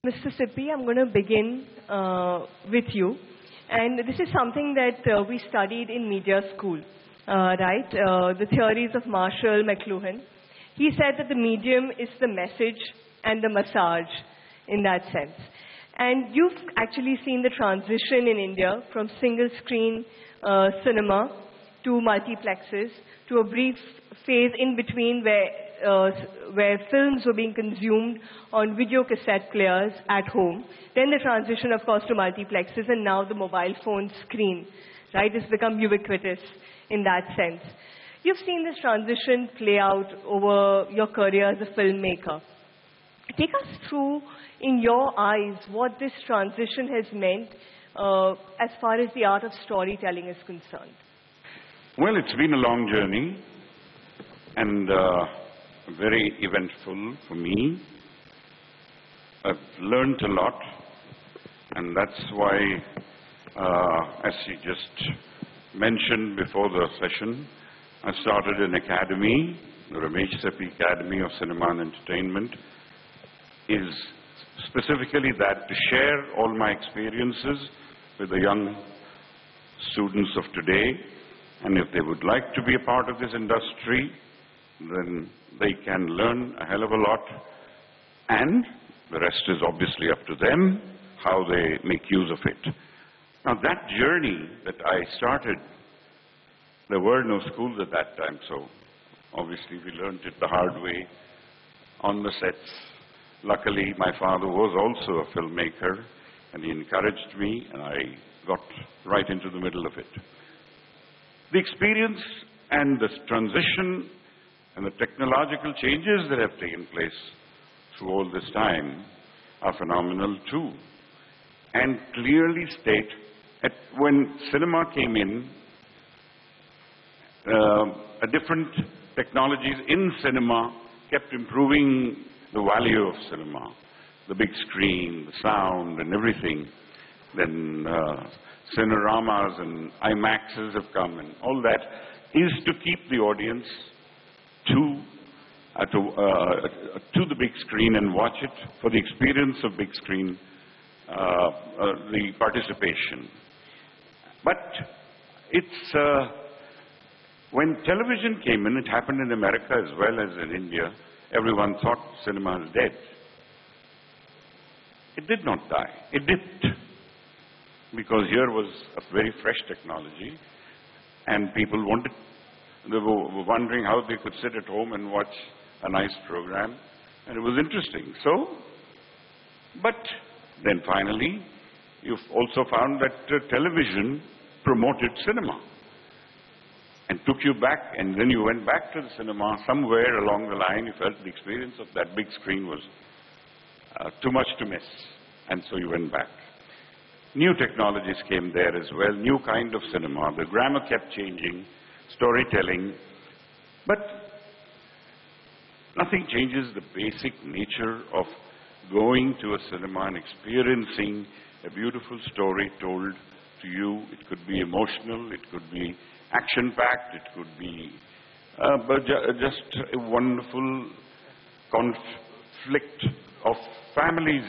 Mississippi, I'm going to begin with you. And this is something that we studied in media school, right? The theories of Marshall McLuhan. He said that the medium is the message and the massage in that sense. And you've actually seen the transition in India from single-screen cinema to multiplexes to a brief phase in between where films were being consumed on video cassette players at home. Then the transition, of course, to multiplexes, and now the mobile phone screen, right? It's become ubiquitous in that sense. You've seen this transition play out over your career as a filmmaker. Take us through, in your eyes, what this transition has meant as far as the art of storytelling is concerned. Well, it's been a long journey and very eventful for me. I've learned a lot, and that's why, as you just mentioned before the session, I started an academy, the Ramesh Sethi Academy of Cinema and Entertainment, is specifically that, to share all my experiences with the young students of today. And if they would like to be a part of this industry, then they can learn a hell of a lot. And the rest is obviously up to them, how they make use of it. Now that journey that I started, there were no schools at that time, so obviously we learned it the hard way on the sets. Luckily, my father was also a filmmaker, and he encouraged me, and I got right into the middle of it. The experience and the transition and the technological changes that have taken place through all this time are phenomenal too, and clearly state that when cinema came in, different technologies in cinema kept improving the value of cinema, the big screen, the sound and everything. Then Cineramas and IMAXs have come, and all that is to keep the audience to the big screen and watch it for the experience of big screen, the participation. But it's when television came in, it happened in America as well as in India. Everyone thought cinema is dead. It did not die. It dipped. Because here was a very fresh technology, and people they were wondering how they could sit at home and watch a nice program, and it was interesting. So, but then finally, you've also found that television promoted cinema and took you back, and then you went back to the cinema. Somewhere along the line, you felt the experience of that big screen was too much to miss, and so you went back. New technologies came there as well, new kind of cinema. The grammar kept changing, storytelling, but nothing changes the basic nature of going to a cinema and experiencing a beautiful story told to you. It could be emotional, it could be action-packed, it could be just a wonderful conflict of families.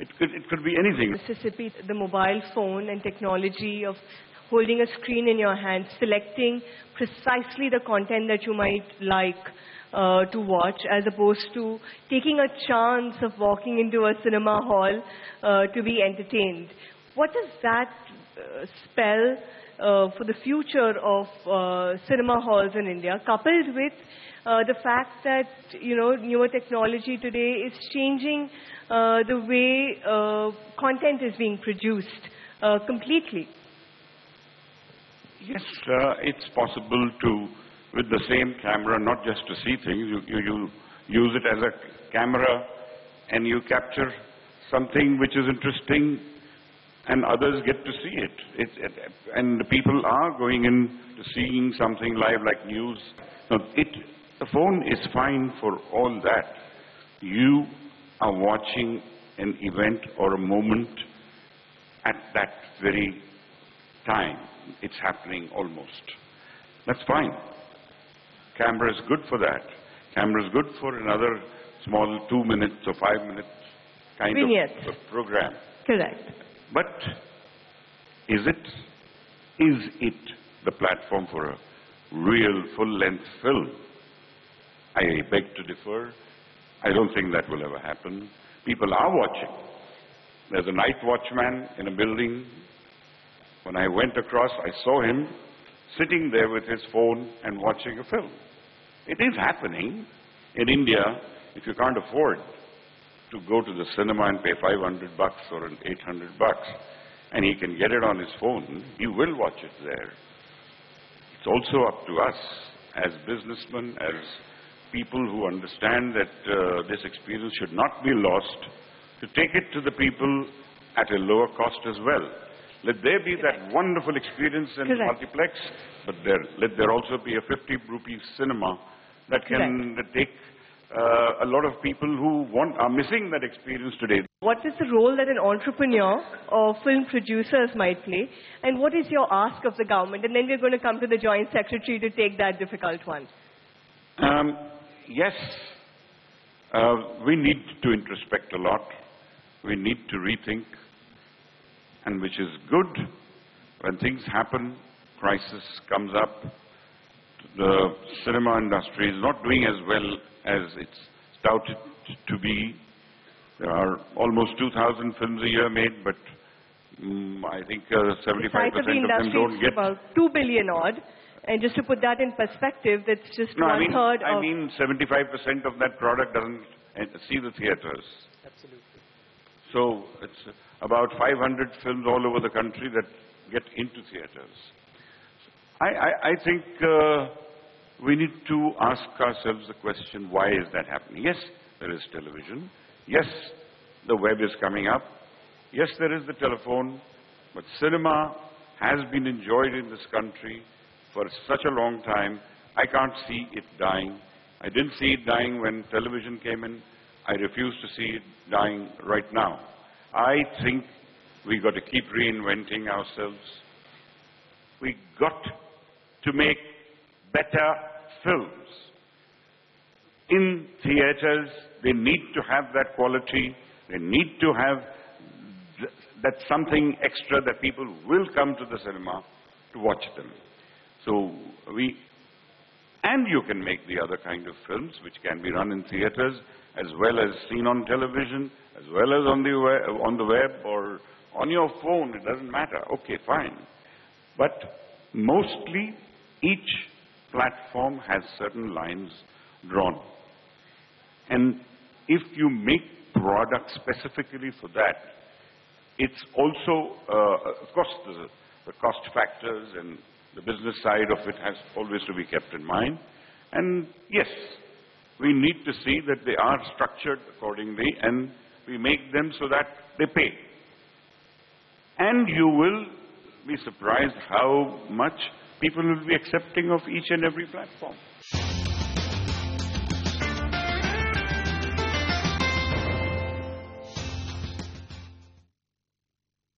It could be anything. Mississippi, the mobile phone and technology of holding a screen in your hand, selecting precisely the content that you might like to watch, as opposed to taking a chance of walking into a cinema hall to be entertained. What does that spell for the future of cinema halls in India, coupled with the fact that, newer technology today is changing the way content is being produced completely? Yes, it's possible to, with the same camera, not just to see things, you use it as a camera and you capture something which is interesting and others get to see it. And the people are going in to seeing something live like news. Now, the phone is fine for all that. You are watching an event or a moment at that very time. It's happening almost. That's fine. Camera is good for that. Camera is good for another small 2 minutes or 5 minutes kind Vignettes. of program. Correct. But is it the platform for a real full-length film? I beg to differ. I don't think that will ever happen. People are watching. There's a night watchman in a building. When I went across, I saw him sitting there with his phone and watching a film. It is happening. In India, if you can't afford to go to the cinema and pay $500 or $800, and he can get it on his phone, he will watch it there. It's also up to us as businessmen, as people who understand that this experience should not be lost, to take it to the people at a lower cost as well. Let there be that wonderful experience in the multiplex, but let there also be a 50 rupee cinema that can take a lot of people who are missing that experience today. What is the role that an entrepreneur or film producers might play, and what is your ask of the government? And then we're going to come to the Joint Secretary to take that difficult one. Yes, we need to introspect a lot. We need to rethink, and which is good. When things happen, crisis comes up, the cinema industry is not doing as well as it's touted to be. There are almost 2,000 films a year made, but I think 75% of them don't get... about 2 billion odd. And just to put that in perspective, that's just one-third of... I mean 75% of that product doesn't see the theaters. Absolutely. So it's about 500 films all over the country that get into theaters. I think we need to ask ourselves the question, why is that happening? Yes, there is television. Yes, the web is coming up. Yes, there is the telephone. But cinema has been enjoyed in this country for such a long time. I can't see it dying. I didn't see it dying when television came in. I refuse to see it dying right now. I think we got to keep reinventing ourselves. We got to make better films. In theaters, they need to have that quality. They need to have that something extra that people will come to the cinema to watch them. So and you can make the other kind of films which can be run in theaters as well as seen on television, as well as on the web or on your phone. It doesn't matter. Okay, fine. But mostly each platform has certain lines drawn. And if you make products specifically for that, it's also, of course, the cost factors and the business side of it has always to be kept in mind. And yes, we need to see that they are structured accordingly and we make them so that they pay. And you will be surprised how much people will be accepting of each and every platform.